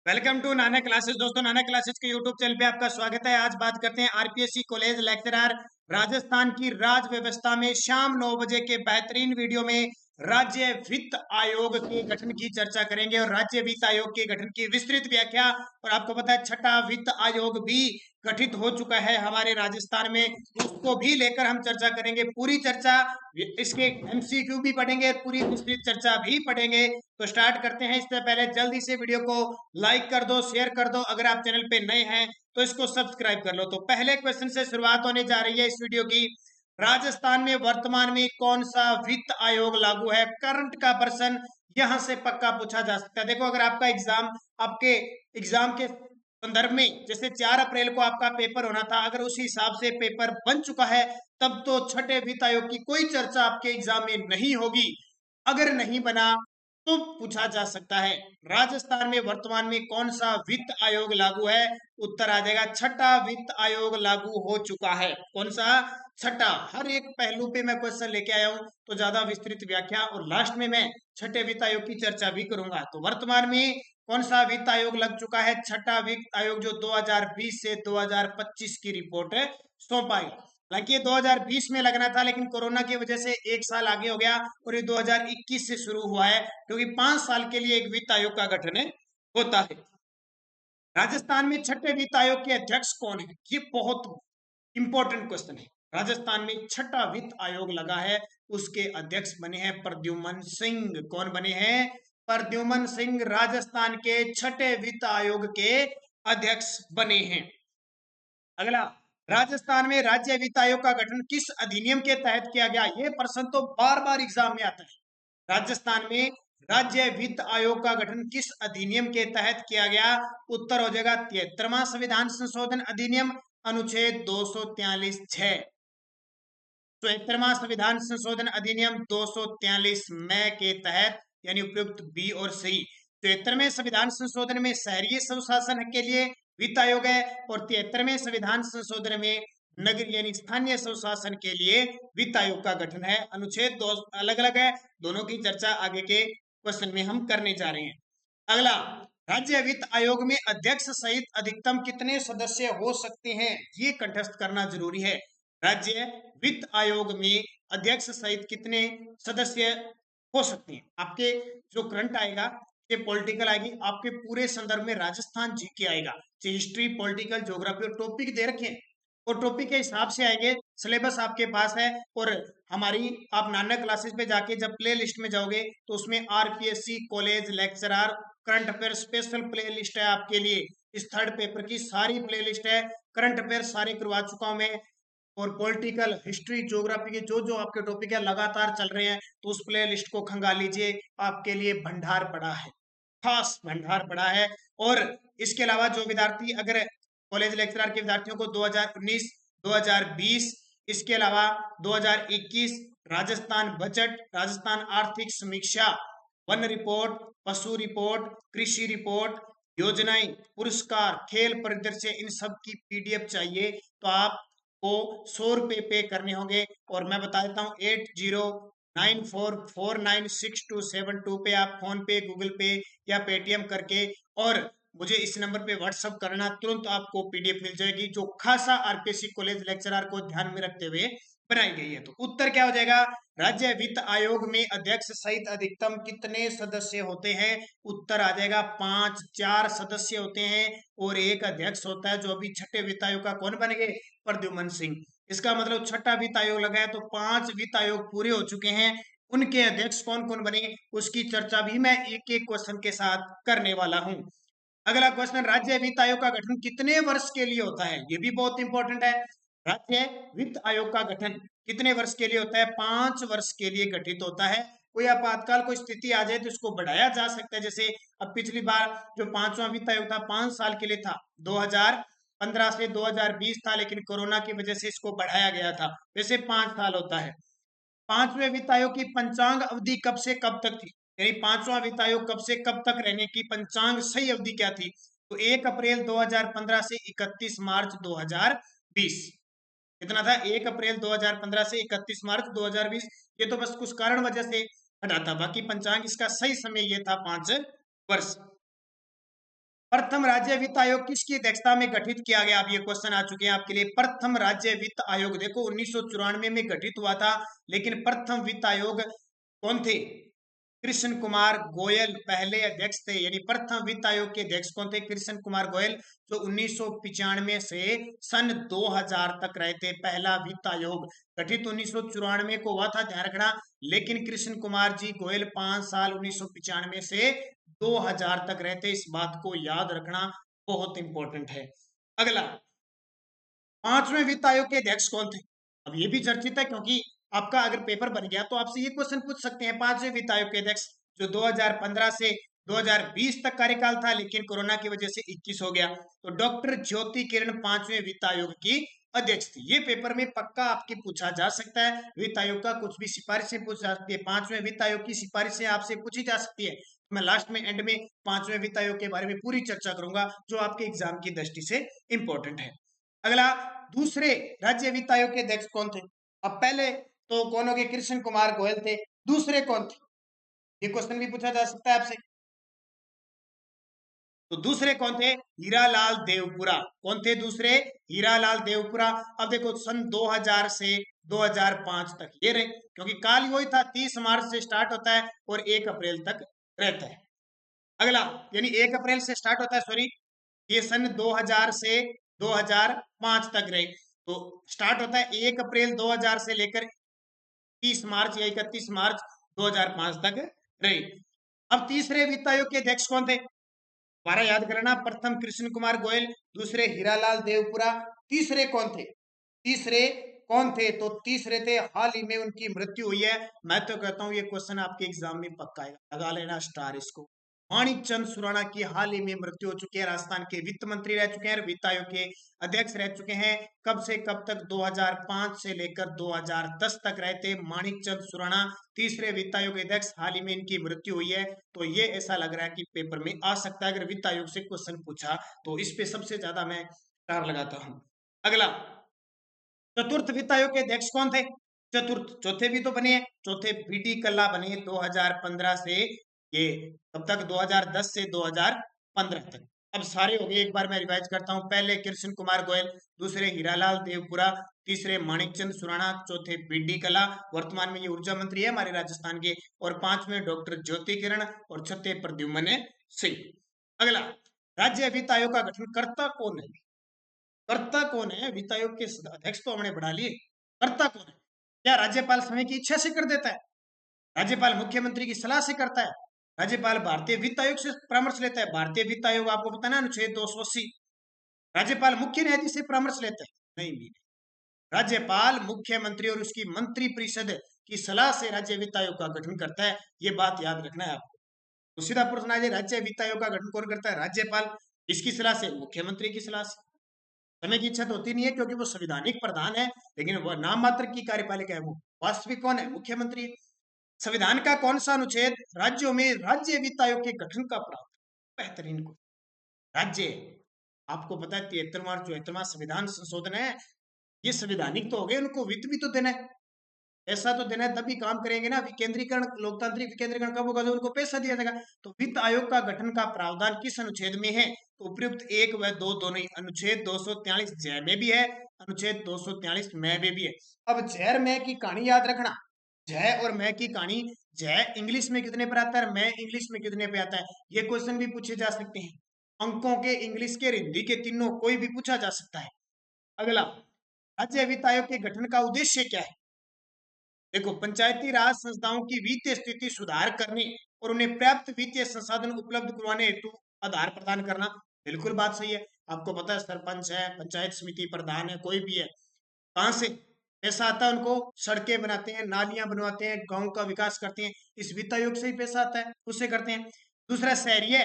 Welcome to Nana classes. दोस्तों, नाना classes के YouTube channel पे आपका स्वागत है। आज बात करते हैं आरपीएससी कॉलेज लेक्चरर राजस्थान की राज व्यवस्था में शाम 9 बजे के बेहतरीन वीडियो में राज्य वित्त आयोग के गठन की चर्चा करेंगे और राज्य वित्त आयोग के गठन की विस्तृत व्याख्या। और आपको पता है छठा वित्त आयोग भी गठित हो चुका है हमारे राजस्थान में, उसको भी लेकर हम चर्चा करेंगे। पूरी चर्चा, इसके एमसीक्यू भी पढ़ेंगे, पूरी विस्तृत चर्चा भी पढ़ेंगे। तो स्टार्ट करते हैं। इससे पहले जल्दी से वीडियो को लाइक कर दो, शेयर कर दो। अगर आप चैनल पे नए हैं तो इसको सब्सक्राइब कर लो। तो पहले क्वेश्चन से शुरुआत होने जा रही है इस वीडियो की। राजस्थान में वर्तमान में कौन सा वित्त आयोग लागू है? करंट का पर्सन यहां से पक्का पूछा जा सकता है। देखो, अगर आपका एग्जाम, आपके एग्जाम के संदर्भ में जैसे 4 अप्रैल को आपका पेपर होना था, अगर उसी हिसाब से पेपर बन चुका है तब तो छठे वित्त आयोग की कोई चर्चा आपके एग्जाम में नहीं होगी। अगर नहीं बना तो पूछा जा सकता है राजस्थान में वर्तमान में कौन सा वित्त आयोग लागू है। उत्तर आ जाएगा छठा वित्त आयोग लागू हो चुका है। कौन सा? छठा। हर एक पहलू पे मैं क्वेश्चन लेके आया हूं, तो ज्यादा विस्तृत व्याख्या और लास्ट में मैं छठे वित्त आयोग की चर्चा भी करूंगा। तो वर्तमान में कौन सा वित्त आयोग लग चुका है? छठा वित्त आयोग, जो 2020 से 2025 की रिपोर्ट सौंपाएगा। हालांकि ये 2020 में लगना था, लेकिन कोरोना की वजह से एक साल आगे हो गया और ये 2021 से शुरू हुआ है, क्योंकि 5 साल के लिए एक वित्त आयोग का गठन होता है। राजस्थान में छठे वित्त आयोग के अध्यक्ष कौन है? ये बहुत इंपॉर्टेंट क्वेश्चन है। राजस्थान में छठा वित्त आयोग लगा है, उसके अध्यक्ष बने हैं प्रद्युमन सिंह। कौन बने हैं? प्रद्युमन सिंह राजस्थान के छठे वित्त आयोग के अध्यक्ष बने हैं। अगला, राजस्थान में राज्य वित्त आयोग का गठन किस अधिनियम के तहत किया गया? ये प्रश्न तो बार बार एग्जाम में आता है। राजस्थान में राज्य वित्त आयोग का गठन किस अधिनियम के तहत किया गया? उत्तर हो जाएगा 73वां संविधान संशोधन अधिनियम, अनुच्छेद 243(6). 73वां संविधान संशोधन अधिनियम 243 में के तहत, यानी उपयुक्त बी और सी। 73वें संविधान संशोधन में शहरी स्वशासन के लिए वित्त आयोग है और 73वें संविधान संशोधन में नगर यानी स्थानीय स्वशासन के लिए वित्त आयोग का गठन है। अनुच्छेद दो अलग अलग है, दोनों की चर्चा आगे के क्वेश्चन में हम करने जा रहे हैं। अगला, राज्य वित्त आयोग में अध्यक्ष सहित अधिकतम कितने सदस्य हो सकते हैं? ये कंठस्थ करना जरूरी है। राज्य वित्त आयोग में अध्यक्ष सहित कितने सदस्य हो सकते हैं? आपके जो करंट आएगा, ये पॉलिटिकल आएगी, आपके पूरे संदर्भ में राजस्थान जीके आएगा। हिस्ट्री, पॉलिटिकल, ज्योग्राफी और टॉपिक दे रखे हैं और टॉपिक के हिसाब से आएंगे। सिलेबस आपके पास है और हमारी आप नाना क्लासेस पे जाके जब प्ले लिस्ट में जाओगे तो उसमें RPSC college lecturer current affair special play list है आपके लिए। इस थर्ड पेपर की सारी प्ले लिस्ट है, करंट अफेयर सारे करवा चुका हूं मैं, और पॉलिटिकल, हिस्ट्री, ज्योग्राफी के जो जो आपके टॉपिक है लगातार चल रहे हैं, तो उस प्ले लिस्ट को खंगाल लीजिए। आपके लिए भंडार पड़ा है, खास भंडार पड़ा है। और इसके अलावा जो विद्यार्थी, अगर कॉलेज लेक्चरर के विद्यार्थियों को 2019, 2020, इसके अलावा 2021 राजस्थान बजट, राजस्थान आर्थिक समीक्षा, वन रिपोर्ट, पशु रिपोर्ट, कृषि रिपोर्ट, योजनाएं, पुरस्कार, खेल परिदृश्य, इन सब की पीडीएफ चाहिए तो आपको 100 रुपये पे करने होंगे। और मैं बता देता हूँ 8094496272 पे आप फोन पे, गूगल पे या पेटीएम करके और मुझे इस नंबर पे व्हाट्सअप करना, तुरंत आपको पीडीएफ मिल जाएगी, जो खासा आरपीएससी कॉलेज लेक्चरर को ध्यान में रखते हुए बनाई गई है। तो उत्तर क्या हो जाएगा? राज्य वित्त आयोग में अध्यक्ष सहित अधिकतम कितने सदस्य होते हैं? उत्तर आ जाएगा 5। 4 सदस्य होते हैं और एक अध्यक्ष होता है, जो अभी छठे वित्त आयोग का कौन बनेंगे? प्रद्युमन सिंह। इसका मतलब छठा वित्त आयोग लगा है तो 5 वित्त आयोग पूरे हो चुके हैं। उनके अध्यक्ष कौन कौन बनेंगे उसकी चर्चा भी मैं एक एक क्वेश्चन के साथ करने वाला हूं। अगला क्वेश्चन, राज्य वित्त आयोग का गठन कितने वर्ष के लिए होता है? ये भी बहुत इंपॉर्टेंट है। राज्य वित्त आयोग का गठन कितने वर्ष के लिए होता है? 5 वर्ष के लिए गठित होता है। कोई आपातकाल कोई स्थिति आ जाए तो इसको बढ़ाया जा सकता है। जैसे अब पिछली बार जो 5वां वित्त आयोग था 5 साल के लिए था, 2015 से 2020 था, लेकिन कोरोना की वजह से इसको बढ़ाया गया था। वैसे 5 साल होता है। 5वें वित्त आयोग की पंचांग अवधि कब से कब तक थी? यानी 5वां वित्त आयोग कब से कब तक रहने की पंचांग सही अवधि क्या थी? तो 1 अप्रैल 2015 से 31 मार्च 2020। कितना था? 1 अप्रैल 2015 से 31 मार्च 2020। ये तो बस कुछ कारण वजह से हटा था, बाकी पंचांग इसका सही समय ये था 5 वर्ष। प्रथम राज्य वित्त आयोग किसकी अध्यक्षता में गठित किया गया? अब ये क्वेश्चन आ चुके हैं आपके लिए। प्रथम राज्य वित्त आयोग देखो 1994 में गठित हुआ था, लेकिन प्रथम वित्त आयोग कौन थे? कृष्ण कुमार गोयल पहले अध्यक्ष थे। यानी प्रथम वित्त आयोग के अध्यक्ष कौन थे? कृष्ण कुमार गोयल, जो 1995 से सन 2000 तक रहे थे। पहला वित्त आयोग गठित 1994 को हुआ था, ध्यान रखना, लेकिन कृष्ण कुमार जी गोयल 5 साल 1995 से 2000 तक रहते। इस बात को याद रखना बहुत इंपॉर्टेंट है। अगला, पांचवें वित्त आयोग के अध्यक्ष कौन थे? अब ये भी चर्चित है, क्योंकि आपका अगर पेपर बन गया तो आपसे ये क्वेश्चन पूछ सकते हैं। पांचवें वित्त आयोग के अध्यक्ष जो 2015 से 2020 तक कार्यकाल था, लेकिन कोरोना की वजह से 21 हो गया, तो डॉक्टर ज्योति किरण पांचवें वित्त आयोग की अध्यक्ष थी। ये पेपर में पक्का आपके पूछा जा सकता है। वित्त आयोग का कुछ भी सिफारिशें पूछ जा सकती है। पांचवें वित्त आयोग की सिफारिशें आपसे पूछी जा सकती है। मैं लास्ट में एंड में पांचवें वित्त आयोग के बारे में पूरी चर्चा करूंगा, जो आपके एग्जाम की दृष्टि से इंपॉर्टेंट है। अगला, दूसरे राज्य वित्त आयोग के अध्यक्ष कौन थे? अब पहले तो कौन हो गए? कृष्ण कुमार गोयल थे। दूसरे कौन थे? ये क्वेश्चन भी पूछा जा सकता है आपसे। तो दूसरे कौन थे? हीरालाल देवपुरा। कौन थे दूसरे? हीरालाल देवपुरा। अब देखो सन 2000 से 2005 तक ये रहे, क्योंकि काल वही था, 30 मार्च से स्टार्ट होता है और 1 अप्रैल तक रहता है। अगला, यानी 1 अप्रैल से स्टार्ट होता है, सॉरी, ये सन 2000 से 2005 तक रहे। तो स्टार्ट होता है 1 अप्रैल 2000 से लेकर 30 मार्च या 31 मार्च 2005 तक रहे। अब तीसरे वित्त आयोग के अध्यक्ष कौन थे? दोबारा याद करना, प्रथम कृष्ण कुमार गोयल, दूसरे हीरालाल देवपुरा, तीसरे कौन थे? तीसरे कौन थे? तो तीसरे थे, हाल ही में उनकी मृत्यु हुई है। मैं तो कहता हूं ये क्वेश्चन आपके एग्जाम में पक्का आएगा, लगा लेना स्टार इसको। माणिक चंद सुराणा की हाल ही में मृत्यु हो चुकी है। राजस्थान के वित्त मंत्री रह चुके हैं, वित्त आयोग के अध्यक्ष रह चुके हैं। कब से कब तक? 2005 से लेकर 2010 तक रहे थे माणिक चंद सुराणा, तीसरे वित्त आयोग के अध्यक्ष। हाल ही में इनकी मृत्यु हुई है। तो ये ऐसा लग रहा है कि पेपर में आ सकता है, अगर वित्त आयोग से क्वेश्चन पूछा तो इस पे सबसे ज्यादा मैं स्टार लगाता हूं। अगला, चतुर्थ वित्त आयोग के अध्यक्ष कौन थे? चतुर्थ, चौथे भी तो बने हैं। चौथे बीडी कल्ला बने 2015 से, ये कब तक? 2010 से 2015 तक। अब सारे हो गए, एक बार मैं रिवाइज करता हूं। पहले कृष्ण कुमार गोयल, दूसरे हीरालाल देवपुरा, तीसरे माणिकचंद सुराणा, चौथे बीडी कल्ला, वर्तमान में ये ऊर्जा मंत्री है हमारे राजस्थान के, और पांचवें डॉक्टर ज्योति किरण, और छठे प्रद्युम्न सिंह। अगला, राज्य वित्त आयोग का गठन करता कौन है? कर्ता कौन है? वित्त आयोग के अध्यक्ष तो हमने बढ़ा लिए, कर्ता कौन है? क्या राज्यपाल समय की इच्छा से कर देता है? राज्यपाल मुख्यमंत्री की सलाह से करता है? राज्यपाल भारतीय वित्त आयोग से परामर्श लेता है? भारतीय वित्त आयोग आपको पता ना, अनुच्छेद 280। राज्यपाल मुख्य न्यायाधीश से परामर्श लेता है? नहीं भी। राज्यपाल मुख्यमंत्री और उसकी मंत्री परिषद की सलाह से राज्य वित्त आयोग का गठन करता है। ये बात याद रखना है आपको। तो सीधा प्रश्न आ जाए, राज्य वित्त आयोग का गठन कौन करता है? राज्यपाल। इसकी सलाह से? मुख्यमंत्री की सलाह से। समय की इच्छा तो होती नहीं है, क्योंकि वो संविधानिक प्रधान है, लेकिन वह नाम मात्र की कार्यपालिका है, वो वास्तविक कौन है? मुख्यमंत्री। संविधान का कौन सा अनुच्छेद राज्यों में राज्य वित्त आयोग के गठन का प्रावधान? बेहतरीन को राज्य, आपको पता है 73वां और 74वां संविधान संशोधन है, ये संविधानिक तो हो गए, उनको वित्त भी तो देना है, पैसा तो देना है, तभी काम करेंगे ना। विकेंद्रीकरण, लोकतांत्रिक विकेंद्रीकरण कब होगा? जब उनको पैसा दिया जाएगा। तो वित्त आयोग का गठन का प्रावधान किस अनुच्छेद में है? तो उपयुक्त 1 व 2 दोनों ही। अनुच्छेद 243 जय में भी है, अनुच्छेद 243 मैं में भी है। अब जय मैं की कहानी याद रखना, जय और मैं की कहानी। जय इंग्लिश में कितने पर आता है, मैं इंग्लिश में कितने पे आता है? ये क्वेश्चन भी पूछे जा सकते हैं, अंकों के, इंग्लिश के, हिंदी के, तीनों कोई भी पूछा जा सकता है। अगला, राज्य वित्त आयोग के गठन का उद्देश्य क्या है? देखो, पंचायती राज संस्थाओं की वित्तीय स्थिति सुधार करने और उन्हें पर्याप्त वित्तीय संसाधन उपलब्ध करवाने हेतु आधार प्रदान करना। बिल्कुल बात सही है। आपको पता है सरपंच है, पंचायत समिति प्रधान है, कोई भी है, कहां से पैसा आता है? उनको सड़कें बनाते हैं, नालियां बनवाते हैं, गांव का विकास करते हैं, इस वित्त आयोग से ही पैसा आता है, उससे करते हैं। दूसरा शहरी है,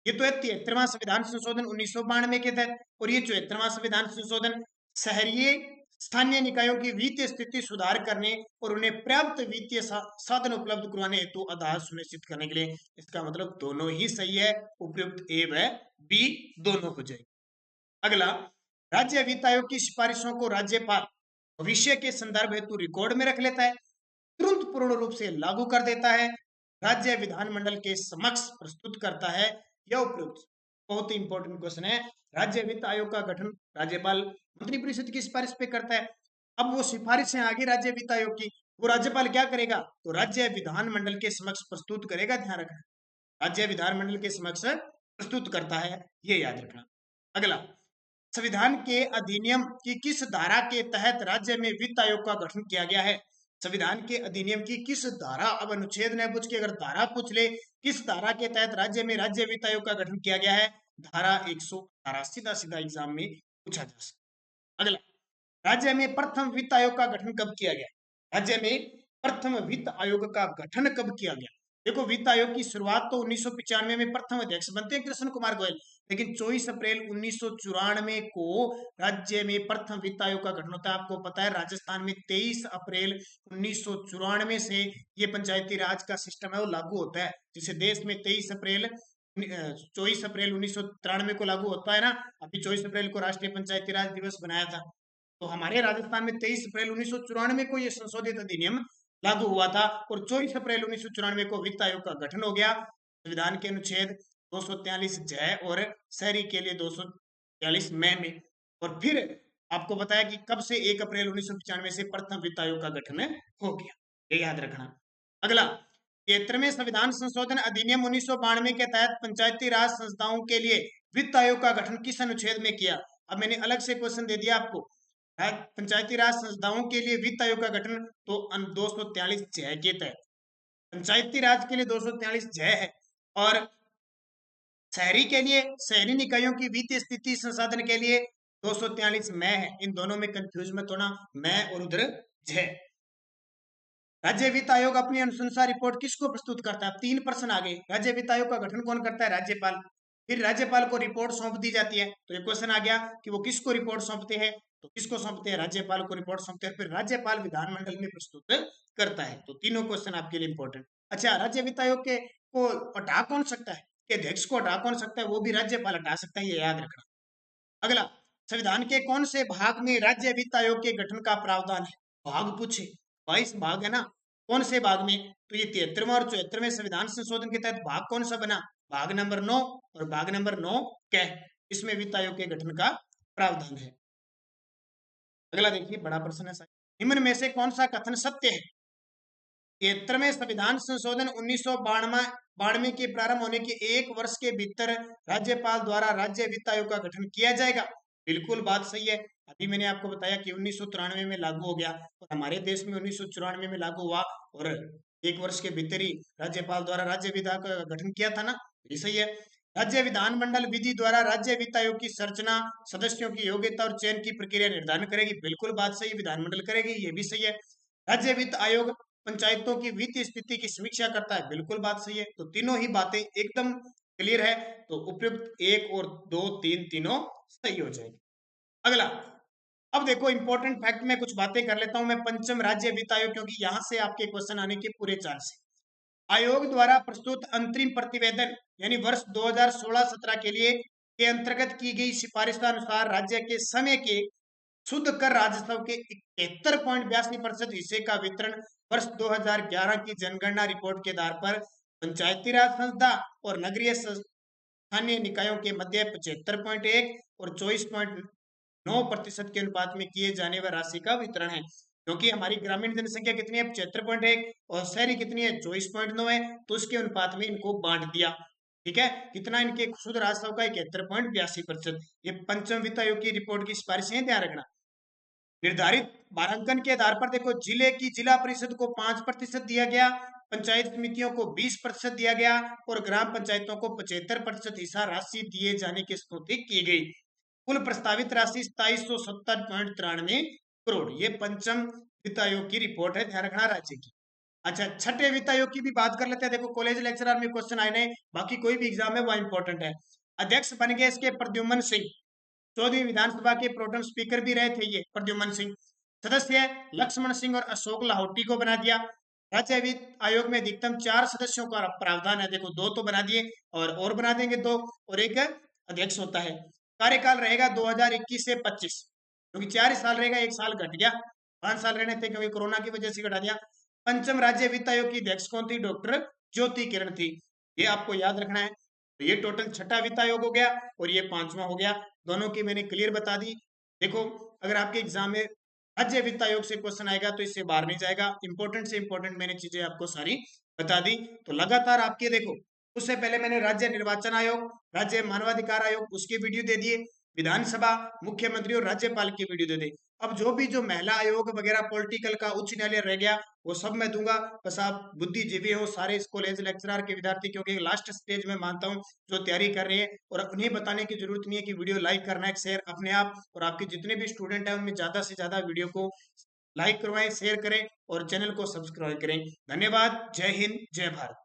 ये तो है 73वां संविधान संशोधन 1992 के तहत, और ये 74वां संविधान संशोधन शहरी स्थानीय निकायों की वित्तीय स्थिति सुधार करने और उन्हें पर्याप्त वित्तीय साधन उपलब्ध करवाने हेतु आधार सुनिश्चित करने के लिए। इसका मतलब दोनों ही सही है, उपयुक्त ए व बी दोनों हो जाएगी। अगला, राज्य वित्त आयोग की सिफारिशों को राज्यपाल भविष्य के संदर्भ हेतु रिकॉर्ड में रख लेता है, तुरंत पूर्ण रूप से लागू कर देता है, राज्य विधानमंडल के समक्ष प्रस्तुत करता है, या उपयुक्त। बहुत ही इंपॉर्टेंट क्वेश्चन है। राज्य वित्त आयोग का गठन राज्यपाल मंत्रिपरिषद की सिफारिश पे करता है। अब वो सिफारिशें आ गई राज्य वित्त आयोग की, वो राज्यपाल क्या करेगा, तो राज्य विधानमंडल के समक्ष प्रस्तुत करेगा। ध्यान रखना, राज्य विधानमंडल के समक्ष प्रस्तुत करता है, ये याद रखना। अगला, संविधान के अधिनियम की किस धारा के तहत राज्य में वित्त आयोग का गठन किया गया है। संविधान के अधिनियम की किस धारा, अब अनुच्छेद न पूछ के अगर धारा पूछ ले, किस धारा के तहत राज्य में राज्य वित्त आयोग का गठन किया गया है, धारा 118, सीधा सीधा एग्जाम में पूछा जा सकता। अगला, राज्य में प्रथम वित्त आयोग का गठन कब किया गया। राज्य में प्रथम वित्त आयोग का गठन कब किया गया। देखो, वित्त आयोग की शुरुआत तो 1995 में प्रथम अध्यक्ष बनते हैं कृष्ण कुमार गोयल, लेकिन 24 अप्रैल 1994 को राज्य में प्रथम वित्त आयोग का गठन होता है। आपको पता है राजस्थान में 23 अप्रैल 1994 से ये पंचायती राज का सिस्टम है वो लागू होता है। जिसे देश में 24 अप्रैल 1993 को लागू होता है ना, अभी 24 अप्रैल को राष्ट्रीय पंचायती राज दिवस बनाया था, तो हमारे राजस्थान में 23 अप्रैल 1994 को यह संशोधित अधिनियम लागू हुआ था और 24 अप्रैल 1994 को वित्त आयोग का गठन हो गया। संविधान के अनुच्छेद 243 जय और शहरी के लिए 243 में। और फिर आपको बताया कि कब से 1 अप्रैल 1995 से प्रथम वित्त आयोग का गठन हो गया, ये याद रखना। अगला, 73वें संविधान संशोधन अधिनियम 1992 के तहत पंचायती राज संस्थाओं के लिए वित्त आयोग का गठन किस अनुच्छेद में किया। अब मैंने अलग से क्वेश्चन दे दिया आपको, पंचायती राज संस्थाओं के लिए वित्त आयोग का गठन तो 243 जय के तहत, पंचायती राज के लिए 243 जय है, और शहरी के लिए, शहरी निकायों की वित्तीय स्थिति संसाधन के लिए 243 मैं है। इन दोनों में कंफ्यूज मत होना, मैं और उधर जय। राज्य वित्त आयोग अपनी अनुशंसा रिपोर्ट किसको प्रस्तुत करता है। 3 प्रश्न आ गए। राज्य वित्त आयोग का गठन कौन करता है, राज्यपाल। फिर राज्यपाल को रिपोर्ट सौंप दी जाती है, तो ये क्वेश्चन आ गया कि वो किसको रिपोर्ट सौंपते हैं, तो किसको सौंपते हैं, राज्यपाल को रिपोर्ट सौंपते हैं। फिर राज्यपाल विधानमंडल में प्रस्तुत करता है। तो तीनों क्वेश्चन आपके लिए इंपॉर्टेंट। अच्छा, राज्य वित्त आयोग के को हटा कौन सकता है, के अध्यक्ष को हटा कौन सकता है, वो भी राज्यपाल हटा सकता है, ये याद रखना। अगला, संविधान के कौन से भाग में राज्य वित्त आयोग के गठन का प्रावधान है। भाग पूछे, 22 भाग है ना, कौन से भाग में, तो ये 73वां और 74वें संविधान संशोधन के तहत भाग कौन सा बना, भाग नंबर 9, और भाग नंबर 9 क्या है, इसमें वित्त आयोग के गठन का प्रावधान है। अगला देखिए, बड़ा प्रश्न है, निम्न में से कौन सा कथन सत्य है। 73वें संविधान संशोधन 1992 के प्रारंभ होने के 1 वर्ष के भीतर राज्यपाल द्वारा राज्य वित्त आयोग का गठन किया जाएगा। बिल्कुल बात सही है। अभी मैंने आपको बताया कि 1993 में लागू हो गया, और हमारे देश में 1994 में लागू हुआ, और 1 वर्ष के भीतर ही राज्यपाल द्वारा राज्य वित्त आयोग का गठन किया था ना, ये सही है। राज्य विधानमंडल विधि द्वारा राज्य वित्त आयोग की संरचना, सदस्यों की योग्यता और चयन की प्रक्रिया निर्धारण करेगी। बिल्कुल बात सही, विधानमंडल करेगी, ये भी सही है। राज्य वित्त आयोग पंचायतों की वित्तीय स्थिति की समीक्षा करता है। बिल्कुल बात सही है। तो तीनों ही बातें एकदम क्लियर है, तो उपयुक्त 1 और 2 3 तीनों सही हो जाएगी। अगला, अब देखो इंपॉर्टेंट फैक्ट में कुछ बातें कर लेता हूं मैं। पंचम राज्य वित्त आयोग, क्योंकि यहां से आपके क्वेश्चन आने के पूरे चांस है। आयोग द्वारा प्रस्तुत अंतरिम प्रतिवेदन यानी वर्ष 2016-17 के लिए के अंतर्गत की गई सिफारिश के अनुसार राज्य के समय के शुद्ध कर राजस्व के 71.82% हिस्से का वितरण वर्ष 2011 की जनगणना रिपोर्ट के आधार पर पंचायती राज संस्था और नगरीय स्थानीय निकायों के मध्य 75.1 और 24.9% के अनुपात में किए जाने वाली राशि का वितरण है। क्योंकि हमारी ग्रामीण जनसंख्या कितनी है, 75.1, और शहरी कितनी है, 24.9 है, तो उसके अनुपात में इनको बांट दिया। ठीक है, कितना, इनके शुद्ध राजस्व का 71.82%। ये पंचम वित्त आयोग की रिपोर्ट की सिफारिशें, ध्यान रखना। निर्धारित भारांकन के आधार पर देखो, जिले की जिला परिषद को 5% दिया गया, पंचायत समितियों को 20% दिया गया, और ग्राम पंचायतों को 75% हिस्सा राशि दिए जाने की स्वीकृति की गई। कुल प्रस्तावित राशि 2770.93 करोड़। ये पंचम वित्त आयोग की रिपोर्ट है, ध्यान रखना राज्य की। अच्छा, छठे वित्त आयोग की भी बात कर लेते हैं। देखो, कॉलेज लेक्चरर में क्वेश्चन आए नहीं, बाकी कोई भी एग्जाम है वो इंपॉर्टेंट है। अध्यक्ष बन गए इसके प्रद्युम्न सिंह, 14वीं विधानसभा के प्रोटेम स्पीकर भी रहे थे ये प्रद्युम्न सिंह। सदस्य लक्ष्मण सिंह और अशोक लाहौटी को बना दिया। राज्य वित्त आयोग में अधिकतम 4 सदस्यों का प्रावधान है। देखो, 2 तो बना दिए, और बना देंगे 2, और एक अध्यक्ष होता है। कार्यकाल रहेगा 2021 से 25, क्योंकि 4 साल रहेगा, 1 साल घट गया, 5 साल रहने थे, क्योंकि कोरोना की वजह से घटा दिया। पंचम राज्य वित्त आयोग की अध्यक्ष कौन थी, डॉक्टर ज्योति किरण थी, ये आपको याद रखना है। तो ये टोटल छठा वित्त आयोग हो गया और ये पांचवा हो गया। दोनों की मैंने क्लियर बता दी। देखो, अगर आपके एग्जाम में राज्य वित्त आयोग से क्वेश्चन आएगा तो इससे बाहर नहीं जाएगा। इंपॉर्टेंट से इंपॉर्टेंट मैंने चीजें आपको सारी बता दी। तो लगातार आपके देखो, उससे पहले मैंने राज्य निर्वाचन आयोग, राज्य मानवाधिकार आयोग उसके वीडियो दे दिए, विधानसभा, मुख्यमंत्री और राज्यपाल की वीडियो दे दी। अब जो भी जो महिला आयोग वगैरह पॉलिटिकल का उच्च न्यायालय रह गया वो सब मैं दूंगा। बस आप बुद्धिजीवी हो सारे इस कॉलेज लेक्चरर के विद्यार्थी, क्योंकि लास्ट स्टेज में मानता हूँ जो तैयारी कर रहे हैं, और उन्हें बताने की जरूरत नहीं है कि वीडियो लाइक करना है, शेयर अपने आप, और आपके जितने भी स्टूडेंट हैं उनमें ज्यादा से ज्यादा वीडियो को लाइक करवाएं, शेयर करें और चैनल को सब्सक्राइब करें। धन्यवाद। जय हिंद, जय भारत।